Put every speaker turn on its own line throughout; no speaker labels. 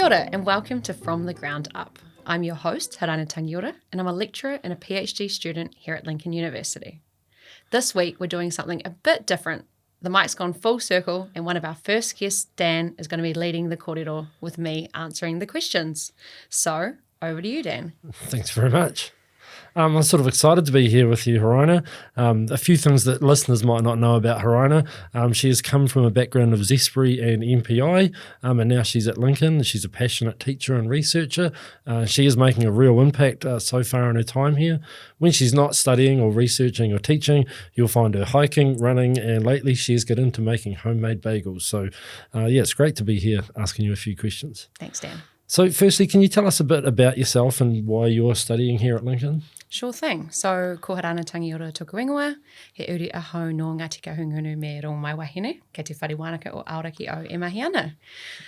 ora and welcome to From the Ground Up. I'm your host, Hiraina Tangiora, and I'm a lecturer and a PhD student here at Lincoln University. This week we're doing something a bit different. The mic's gone full circle and one of our first guests, Dan, is going to be leading the kōrero with me answering the questions. So, over to you, Dan.
Thanks very much. I'm sort of excited to be here with you, Hiraina. A few things that listeners might not know about Hiraina. She has come from a background of Zespri and MPI, and now she's at Lincoln. She's a passionate teacher and researcher. She is making a real impact so far in her time here. When she's not studying or researching or teaching, you'll find her hiking, running, and lately she's got into making homemade bagels. So, it's great to be here asking you a few questions.
Thanks, Dan.
So firstly, can you tell us a bit about yourself and why you're studying here at Lincoln?
Sure thing. So, ko Hiraina Tangiora tōku ingoa, he uri ahau no Ngāti Kahungunu me rō mai wahine, kei te whare wānaka o Aoraki o e mahi ana.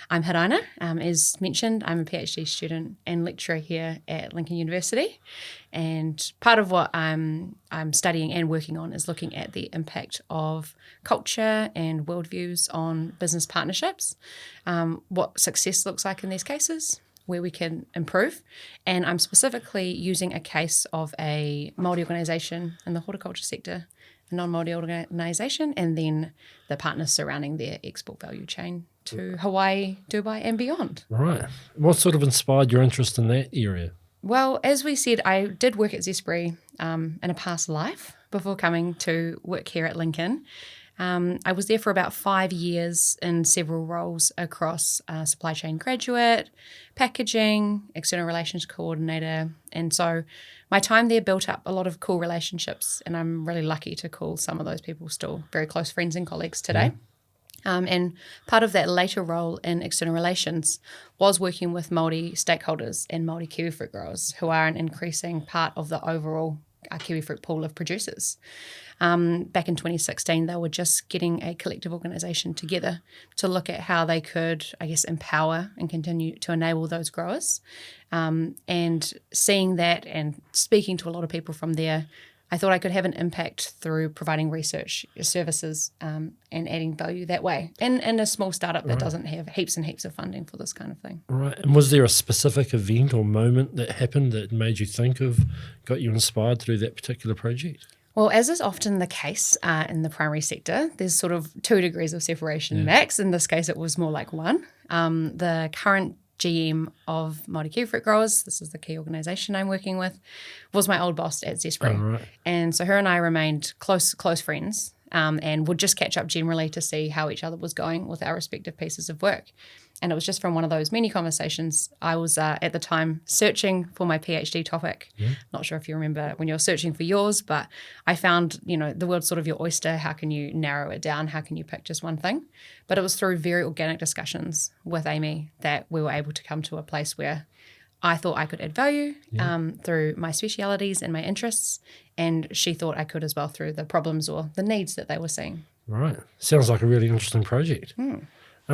I'm Hiraina. As mentioned, I'm a PhD student and lecturer here at Lincoln University. And part of what I'm studying and working on is looking at the impact of culture and worldviews on business partnerships, what success looks like in these cases, where we can improve. And I'm specifically using a case of a Māori organisation in the horticulture sector, a non-Māori organisation, and then the partners surrounding their export value chain to Hawaii, Dubai and beyond.
Right. What sort of inspired your interest in that area?
Well, as we said, I did work at Zespri in a past life before coming to work here at Lincoln. I was there for about 5 years in several roles across supply chain graduate, packaging, external relations coordinator. And so my time there built up a lot of cool relationships, and I'm really lucky to call some of those people still very close friends and colleagues today. And part of that later role in external relations was working with Māori stakeholders and Māori kiwifruit growers, who are an increasing part of the overall kiwifruit pool of producers. Back in 2016, they were just getting a collective organisation together to look at how they could, empower and continue to enable those growers. And seeing that and speaking to a lot of people from there, I thought I could have an impact through providing research services and adding value that way. And in a small startup that doesn't have heaps and heaps of funding for this kind of thing.
Right. And was there a specific event or moment that happened that made you think of, got you inspired to do that particular project?
Well, as is often the case in the primary sector, there's sort of 2 degrees of separation max. In this case, it was more like 1. The current GM of Māori kiwifruit growers, this is the key organisation I'm working with, was my old boss at Zespri.
Oh, right.
And so her and I remained close friends and would just catch up generally to see how each other was going with our respective pieces of work. And it was just from one of those many conversations. I was at the time searching for my PhD topic. Yeah. Not sure if you remember when you were searching for yours, but I found, the world's sort of your oyster. How can you narrow it down? How can you pick just one thing? But it was through very organic discussions with Amy that we were able to come to a place where I thought I could add value through my specialities and my interests, and she thought I could as well through the problems or the needs that they were seeing.
Right. Sounds like a really interesting project.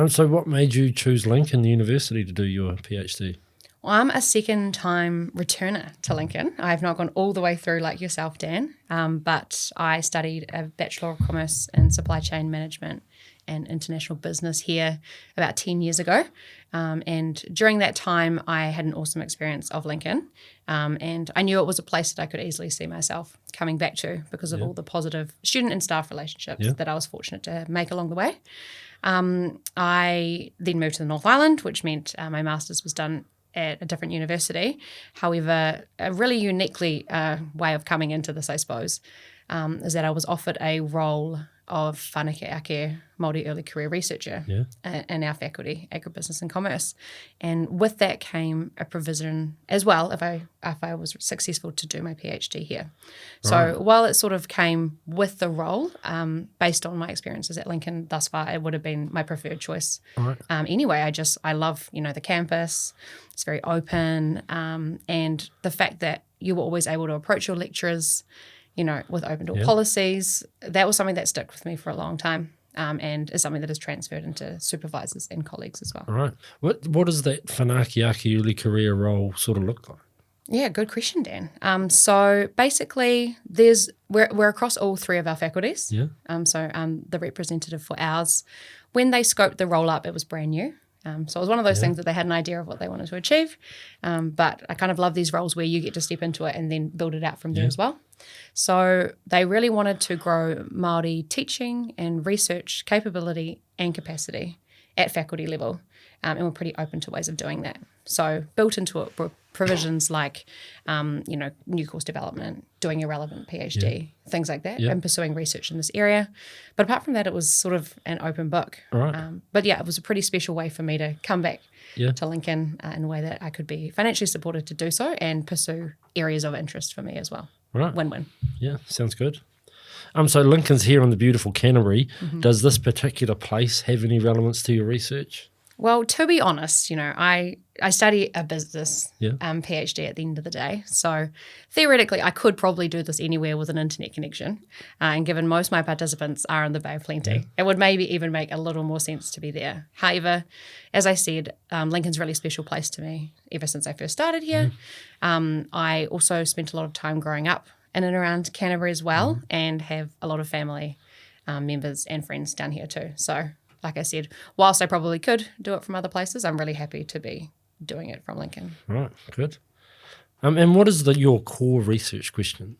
So what made you choose Lincoln University to do your PhD?
Well, I'm a second-time returner to Lincoln. I've not gone all the way through like yourself, Dan, but I studied a Bachelor of Commerce in Supply Chain Management and International Business here about 10 years ago. And during that time, I had an awesome experience of Lincoln. And I knew it was a place that I could easily see myself coming back to because of all the positive student and staff relationships that I was fortunate to make along the way. I then moved to the North Island, which meant my master's was done at a different university. However, a really uniquely way of coming into this, I suppose, is that I was offered a role of whanake ake Māori early career researcher in our faculty, agribusiness and commerce. And with that came a provision as well if I was successful to do my PhD here. Right. So while it sort of came with the role, based on my experiences at Lincoln thus far, it would have been my preferred choice. Right. Anyway, I love, the campus. It's very open. And the fact that you were always able to approach your lecturers with open door policies, that was something that stuck with me for a long time, and is something that has transferred into supervisors and colleagues as well.
All right. What does that whanake ake early career role sort of look like?
Yeah, good question, Dan. So basically, we're across all 3 of our faculties. Yeah. So I'm the representative for ours. When they scoped the role up, it was brand new. So it was one of those things that they had an idea of what they wanted to achieve. But I kind of love these roles where you get to step into it and then build it out from there as well. So they really wanted to grow Māori teaching and research capability and capacity at faculty level. And we're pretty open to ways of doing that. So built into it were provisions like, new course development, doing a relevant PhD, things like that, and pursuing research in this area. But apart from that, it was sort of an open book.
Right.
But yeah, it was a pretty special way for me to come back to Lincoln in a way that I could be financially supported to do so and pursue areas of interest for me as well.
Right.
Win-win.
Yeah, sounds good. So Lincoln's here in the beautiful Canterbury. Does this particular place have any relevance to your research?
Well, to be honest, I study a business PhD at the end of the day. So theoretically, I could probably do this anywhere with an internet connection. And given most of my participants are in the Bay of Plenty, it would maybe even make a little more sense to be there. However, as I said, Lincoln's a really special place to me ever since I first started here. I also spent a lot of time growing up in and around Canterbury as well and have a lot of family members and friends down here too. So like I said, whilst I probably could do it from other places, I'm really happy to be doing it from Lincoln.
Right, good. And what is your core research question?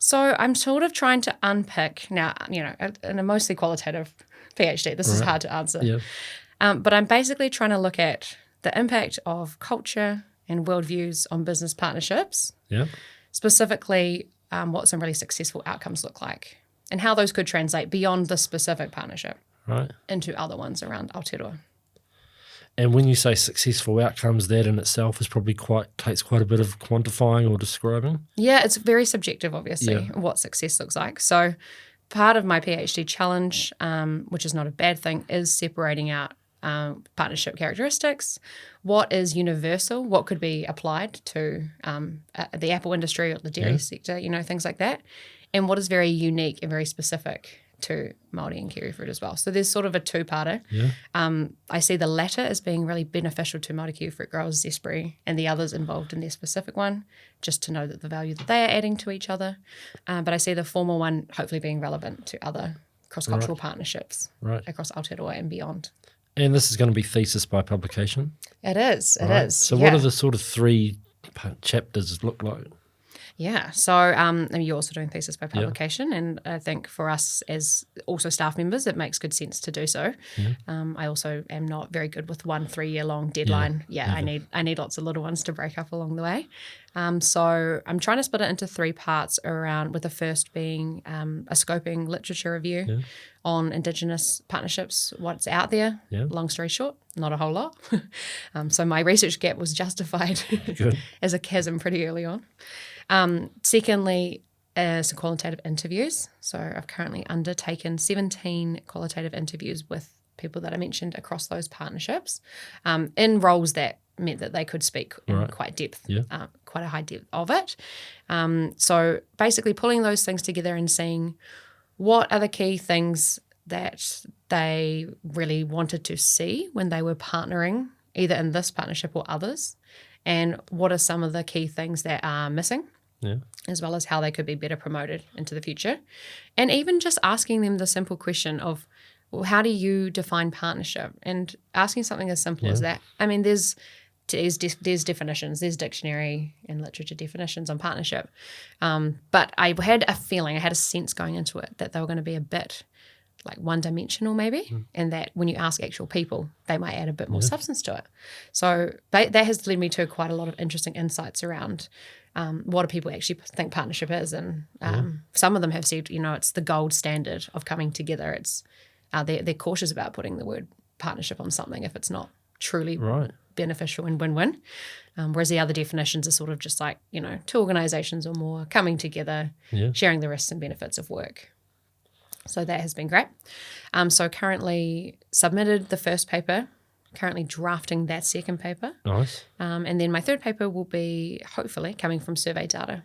So I'm sort of trying to unpick now, in a mostly qualitative PhD. This is hard to answer.
Yeah.
But I'm basically trying to look at the impact of culture and worldviews on business partnerships.
Yeah.
Specifically, what some really successful outcomes look like and how those could translate beyond the specific partnership.
Right.
Into other ones around Aotearoa.
And when you say successful outcomes, that in itself is probably takes quite a bit of quantifying or describing.
Yeah, it's very subjective, obviously, what success looks like. So part of my PhD challenge, which is not a bad thing, is separating out partnership characteristics. What is universal? What could be applied to the apple industry or the dairy sector, things like that. And what is very unique and very specific to Māori and kiwifruit as well. So there's sort of a two-parter. Yeah. I see the latter as being really beneficial to Māori kiwifruit growers, Zespri, and the others involved in their specific one, just to know that the value that they are adding to each other. But I see the formal one hopefully being relevant to other cross-cultural partnerships across Aotearoa and beyond. And
this is going to be thesis by publication?
It is. It is.
So what are the sort of 3 chapters look like?
Yeah, so you're also doing thesis by publication, and I think for us as also staff members, it makes good sense to do so. Yeah. I also am not very good with 1 3-year-long deadline. I need lots of little ones to break up along the way. So I'm trying to split it into 3 parts around, with the first being a scoping literature review on Indigenous partnerships, what's out there. Yeah. Long story short, not a whole lot. So my research gap was justified as a chasm pretty early on. Secondly, some qualitative interviews. So I've currently undertaken 17 qualitative interviews with people that I mentioned across those partnerships in roles that meant that they could speak in quite a high depth of it. So basically pulling those things together and seeing what are the key things that they really wanted to see when they were partnering, either in this partnership or others, and what are some of the key things that are missing, as well as how they could be better promoted into the future. And even just asking them the simple question of, well, how do you define partnership? And asking something as simple as that. I mean, there's definitions, there's dictionary and literature definitions on partnership. But I had a feeling, I had a sense going into it that they were going to be a bit like one-dimensional maybe, and that when you ask actual people, they might add a bit more substance to it. So that has led me to quite a lot of interesting insights around what do people actually think partnership is. And some of them have said, it's the gold standard of coming together. It's they're cautious about putting the word partnership on something if it's not truly beneficial and win-win. Whereas the other definitions are sort of just like, 2 organisations or more coming together, sharing the risks and benefits of work. So that has been great. So currently submitted the first paper, currently drafting that second paper. Nice. And then my third paper will be hopefully coming from survey data.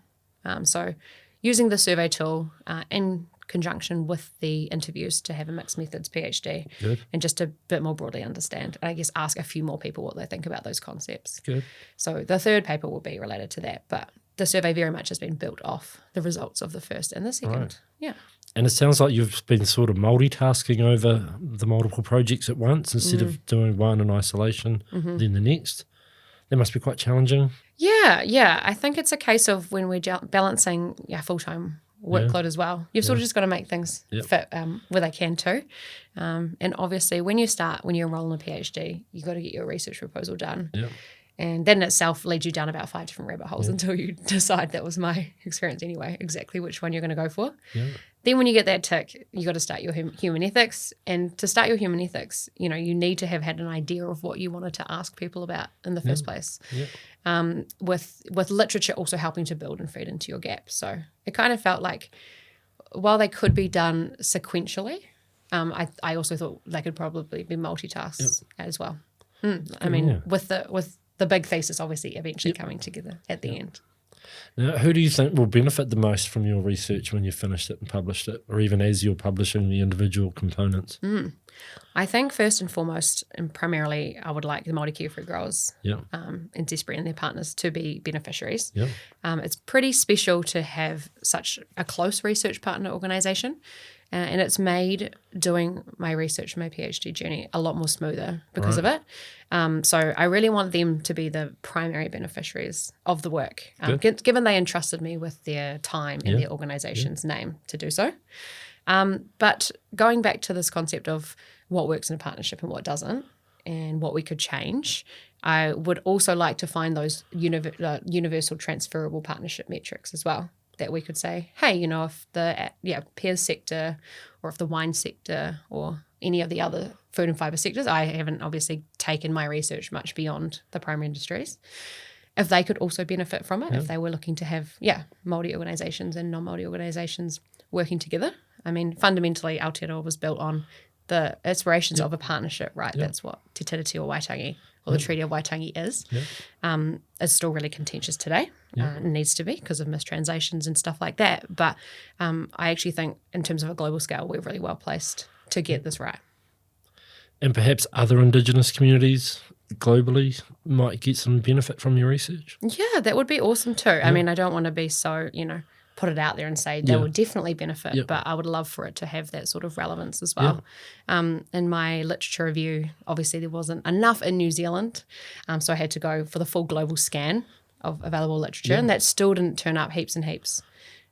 So using the survey tool in conjunction with the interviews to have a mixed methods PhD. Good. And just to a bit more broadly understand, and I guess ask a few more people what they think about those concepts. Good. So the third paper will be related to that, but the survey very much has been built off the results of the first and the second. Right. Yeah.
And it sounds like you've been sort of multitasking over the multiple projects at once instead of doing one in isolation, then the next. That must be quite challenging.
Yeah. I think it's a case of when we're balancing full-time workload as well. You've sort of just got to make things fit where they can too. And obviously when you enroll in a PhD, you've got to get your research proposal done.
Yeah.
And that in itself leads you down about 5 different rabbit holes until you decide, that was my experience anyway, exactly which one you're going to go for.
Yeah.
Then when you get that tick, you got to start your human ethics. And to start your human ethics, you need to have had an idea of what you wanted to ask people about in the first place. Yeah. With literature also helping to build and feed into your gap. So it kind of felt like while they could be done sequentially, I also thought they could probably be multitasked as well. I mean, with the big thesis obviously eventually coming together at the end.
Now, who do you think will benefit the most from your research when you've finished it and published it, or even as you're publishing the individual components?
I think first and foremost, and primarily, I would like the Māori kiwifruit growers in Zespri and their partners to be beneficiaries.
Yeah.
It's pretty special to have such a close research partner organisation, and it's made doing my research, my PhD journey, a lot more smoother because of it. So I really want them to be the primary beneficiaries of the work, given they entrusted me with their time and their organisation's name to do so. But going back to this concept of what works in a partnership and what doesn't, and what we could change, I would also like to find those universal transferable partnership metrics as well, that we could say, hey, if the pears sector, or if the wine sector, or any of the other food and fibre sectors, I haven't obviously taken my research much beyond the primary industries, if they could also benefit from it, if they were looking to have, Māori organisations and non-Māori organisations working together. I mean, fundamentally, Aotearoa was built on the aspirations of a partnership, right? That's what Te Tiriti o Waitangi, or the Treaty of Waitangi is. It's still really contentious today. It needs to be because of mistranslations and stuff like that. But I actually think in terms of a global scale, we're really well placed to get this right.
And perhaps other Indigenous communities globally might get some benefit from your research? Yeah,
that would be awesome too. I mean, I don't want to be so, put it out there and say they will definitely benefit, but I would love for it to have that sort of relevance as well. In my literature review, obviously there wasn't enough in New Zealand, so I had to go for the full global scan of available literature, and that still didn't turn up heaps and heaps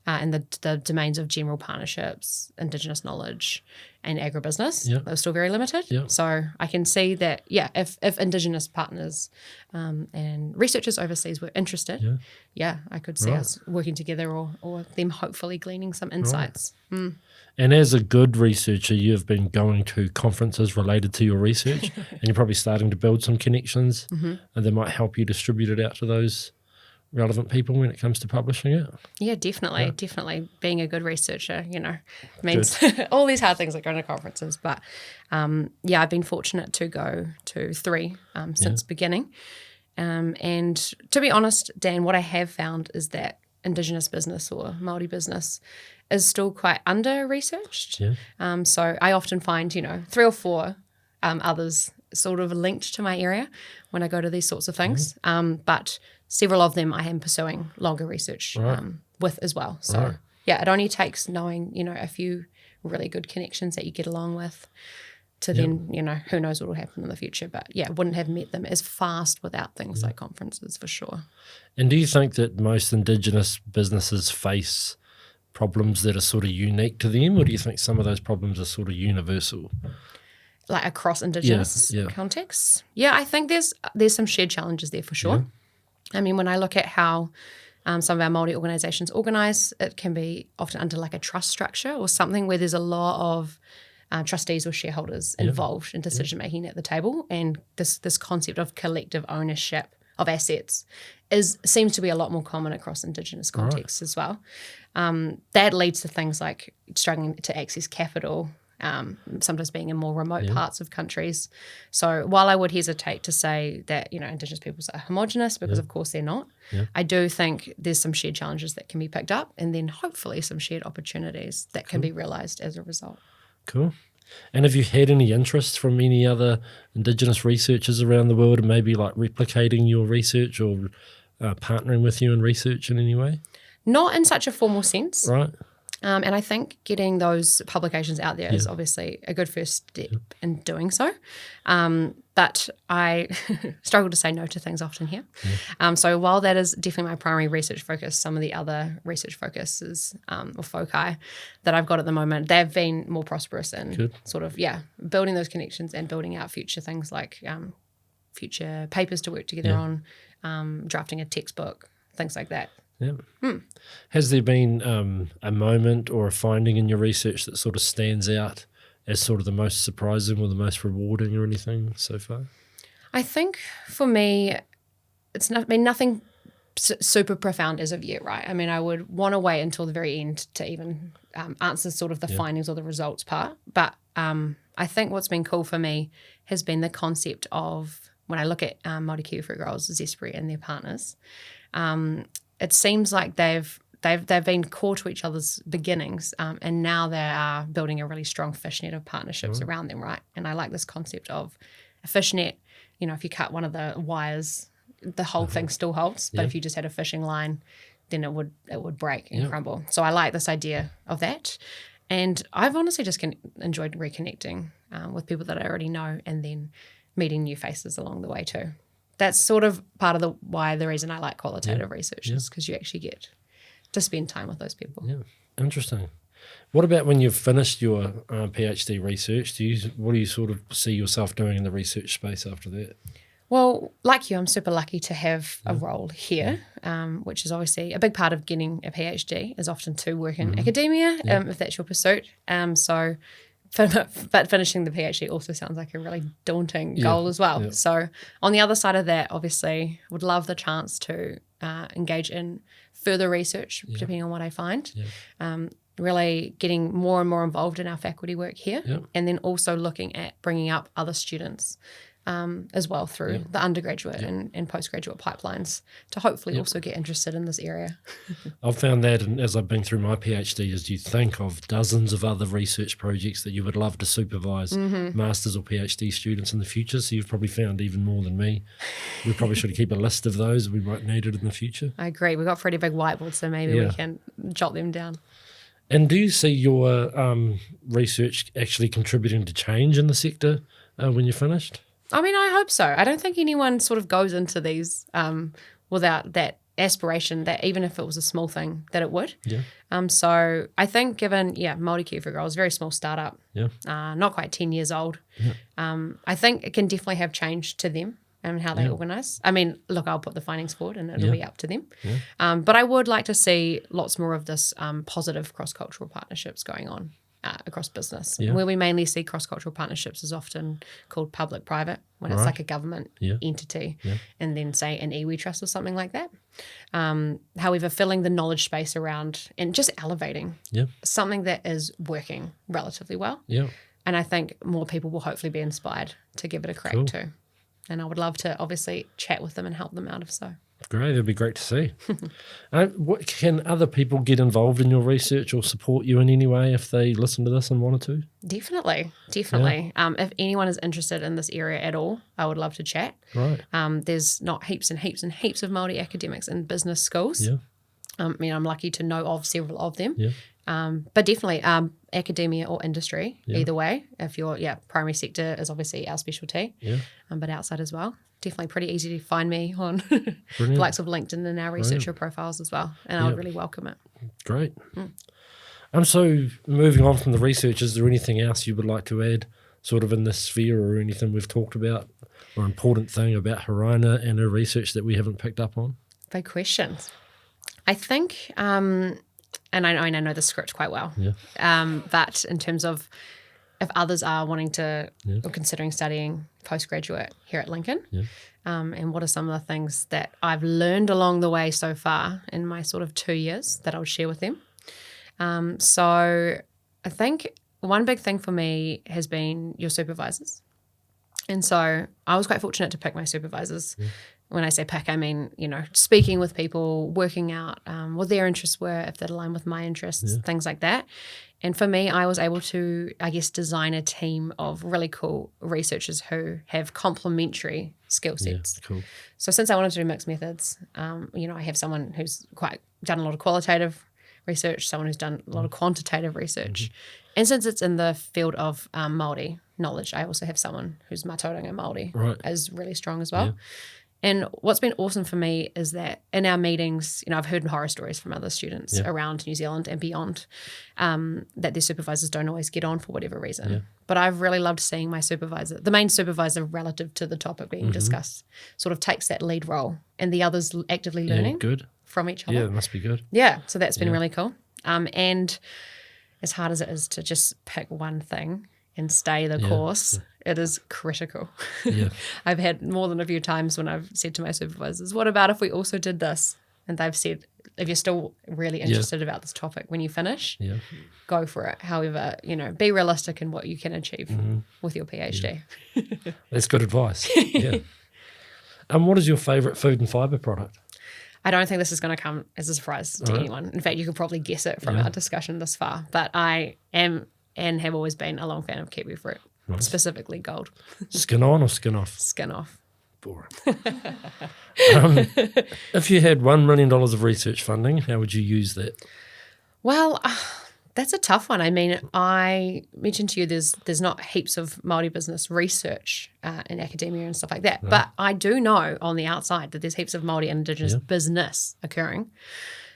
in the domains of general partnerships, Indigenous knowledge, and agribusiness. They were still very limited. So I can see that, if Indigenous partners and researchers overseas were interested, I could see us working together, or them hopefully gleaning some insights.
And as a good researcher, you've been going to conferences related to your research, and you're probably starting to build some connections, and that might help you distribute it out to those relevant people when it comes to publishing it.
Yeah, definitely. Being a good researcher, means all these hard things like going to conferences. But I've been fortunate to go to 3 since beginning. And to be honest, Dan, what I have found is that Indigenous business or Māori business is still quite under-researched. So I often find, 3 or 4 others sort of linked to my area when I go to these sorts of things. But several of them I am pursuing longer research with as well. So, it only takes knowing, a few really good connections that you get along with to then, who knows what will happen in the future. But, wouldn't have met them as fast without things like conferences for sure.
And do you think that most Indigenous businesses face problems that are sort of unique to them, or do you think some of those problems are sort of universal?
Like across Indigenous contexts? Yeah, I think there's some shared challenges there for sure. I mean, when I look at how some of our Māori organisations organise, it can be often under like a trust structure or something where there's a lot of trustees or shareholders involved in decision-making at the table. And this concept of collective ownership of assets seems to be a lot more common across Indigenous contexts as well. That leads to things like struggling to access capital, sometimes being in more remote parts of countries. So while I would hesitate to say that, Indigenous peoples are homogenous, because of course they're not, I do think there's some shared challenges that can be picked up, and then hopefully some shared opportunities that can be realised as a result.
Cool. And have you had any interest from any other Indigenous researchers around the world and maybe like replicating your research or partnering with you in research in any way?
Not in such a formal sense.
Right.
And I think getting those publications out there is obviously a good first step in doing so. But I struggle to say no to things often here. So while that is definitely my primary research focus, some of the other research focuses or foci that I've got at the moment, they've been more prosperous in sort of, building those connections and building out future things like future papers to work together on, drafting a textbook, things like that.
Yeah. Has there been a moment or a finding in your research that sort of stands out as sort of the most surprising or the most rewarding or anything so far?
I think for me, it's been nothing super profound as of yet, right? I mean, I would want to wait until the very end to even answer sort of the findings or the results part. But I think what's been cool for me has been the concept of, when I look at Māori kiwifruit growers, Zespri and their partners, it seems like they've been core to each other's beginnings, and now they are building a really strong fishnet of partnerships around them, right? And I like this concept of a fishnet. You know, if you cut one of the wires, the whole thing still holds, but if you just had a fishing line, then it would break and crumble. So I like this idea of that, and I've honestly just enjoyed reconnecting with people that I already know, and then meeting new faces along the way too. That's sort of part of the reason I like qualitative research is because you actually get to spend time with those people. Yeah,
interesting. What about when you've finished your PhD research? What do you sort of see yourself doing in the research space after that?
Well, like you, I'm super lucky to have a role here, which is obviously a big part of getting a PhD is often to work in academia, if that's your pursuit. But finishing the PhD also sounds like a really daunting goal as well. So on the other side of that, obviously, would love the chance to engage in further research, depending on what I find. Really getting more and more involved in our faculty work here, and then also looking at bringing up other students as well through the undergraduate and postgraduate pipelines to hopefully also get interested in this area.
I've found that, and as I've been through my PhD, is you think of dozens of other research projects that you would love to supervise masters or PhD students in the future. So you've probably found even more than me. We probably should keep a list of those. We might need it in the future.
I agree. We've got pretty big whiteboards, so maybe we can jot them down.
And do you see your research actually contributing to change in the sector when you're finished?
I mean, I hope so. I don't think anyone sort of goes into these without that aspiration that even if it was a small thing, that it would. So I think given, Māori kiwifruit growers, very small startup, not quite 10 years old, I think it can definitely have changed to them and how they organise. I mean, look, I'll put the findings forward and it'll be up to them. But I would like to see lots more of this positive cross-cultural partnerships going on across business. Where we mainly see cross-cultural partnerships is often called public-private, when it's like a government entity and then say an iwi trust or something like that. However, filling the knowledge space around and just elevating something that is working relatively well. And I think more people will hopefully be inspired to give it a crack too. And I would love to obviously chat with them and help them out if so.
Great, that'd be great to see. What can other people get involved in your research or support you in any way if they listen to this and wanted to?
Definitely. If anyone is interested in this area at all, I would love to chat.
Right.
There's not heaps and heaps and heaps of Māori academics in business schools. I mean, I'm lucky to know of several of them. But definitely academia or industry, either way. If your primary sector is obviously our specialty, but outside as well. Definitely pretty easy to find me on the likes of LinkedIn and our researcher profiles as well. And I would really welcome it.
Great. So moving on from the research, is there anything else you would like to add sort of in this sphere or anything we've talked about or important thing about Hiraina and her research that we haven't picked up on?
Big questions. I think, and I know the script quite well, but in terms of if others are wanting to or considering studying postgraduate here at Lincoln, and what are some of the things that I've learned along the way so far in my sort of 2 years that I would share with them. So I think one big thing for me has been your supervisors. And so I was quite fortunate to pick my supervisors. When I say pick, I mean, speaking with people, working out what their interests were, if that aligned with my interests, things like that. And for me, I was able to, I guess, design a team of really cool researchers who have complementary skill sets.
Cool.
So since I wanted to do mixed methods, I have someone who's quite done a lot of qualitative research, someone who's done a lot of quantitative research. And since it's in the field of Māori knowledge, I also have someone who's mātauranga Māori as really strong as well.
Yeah.
And what's been awesome for me is that in our meetings, I've heard horror stories from other students around New Zealand and beyond, that their supervisors don't always get on for whatever reason.
Yeah.
But I've really loved seeing my supervisor, the main supervisor relative to the topic being discussed, sort of takes that lead role and the others actively learning from each other.
Yeah, it must be good.
Yeah, so that's been really cool. And as hard as it is to just pick one thing and stay the course, it is critical.
Yeah.
I've had more than a few times when I've said to my supervisors, what about if we also did this? And they've said, if you're still really interested about this topic when you finish, go for it. However, be realistic in what you can achieve with your PhD.
Yeah. That's good advice. Yeah. What is your favourite food and fibre product?
I don't think this is going to come as a surprise to anyone. In fact, you could probably guess it from our discussion this far. But I am and have always been a long fan of kiwi fruit, specifically gold.
Skin on or skin off?
Skin off.
Boring. If you had $1 million of research funding, how would you use that?
Well, that's a tough one. I mean, I mentioned to you there's not heaps of Māori business research in academia and stuff like that. No. But I do know on the outside that there's heaps of Māori and Indigenous business occurring.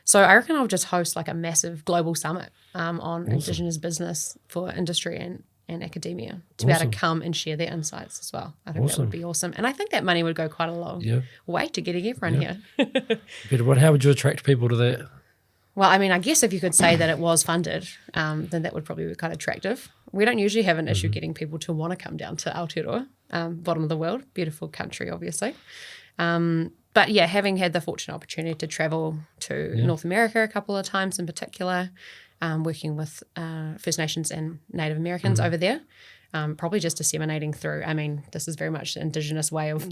So I reckon I'll just host like a massive global summit on Indigenous business for industry and academia to be able to come and share their insights as well. I think that would be awesome. And I think that money would go quite a long way to getting everyone here.
But how would you attract people to that?
Well, I mean, I guess if you could say that it was funded, then that would probably be quite attractive. We don't usually have an issue getting people to want to come down to Aotearoa, bottom of the world, beautiful country, obviously. But yeah, having had the fortunate opportunity to travel to North America a couple of times in particular, working with First Nations and Native Americans over there, probably just disseminating through. I mean, this is very much the Indigenous way of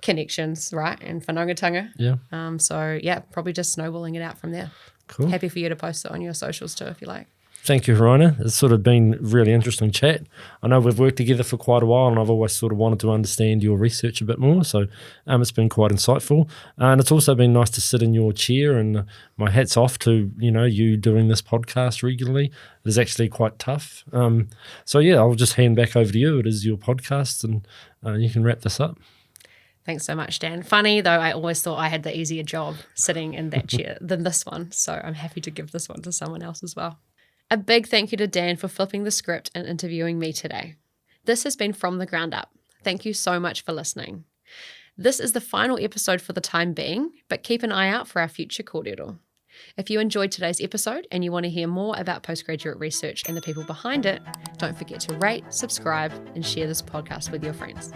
connections, right? And whanaungatanga.
Yeah.
So yeah, probably just snowballing it out from there.
Cool.
Happy for you to post it on your socials too, if you like.
Thank you, Hiraina. It's sort of been a really interesting chat. I know we've worked together for quite a while and I've always sort of wanted to understand your research a bit more. So it's been quite insightful. And it's also been nice to sit in your chair, and my hat's off to, you doing this podcast regularly. It is actually quite tough. So yeah, I'll just hand back over to you. It is your podcast, and you can wrap this up.
Thanks so much, Dan. Funny, though, I always thought I had the easier job sitting in that chair than this one. So I'm happy to give this one to someone else as well. A big thank you to Dan for flipping the script and interviewing me today. This has been From the Ground Up. Thank you so much for listening. This is the final episode for the time being, but keep an eye out for our future kōrero. If you enjoyed today's episode and you want to hear more about postgraduate research and the people behind it, don't forget to rate, subscribe, and share this podcast with your friends.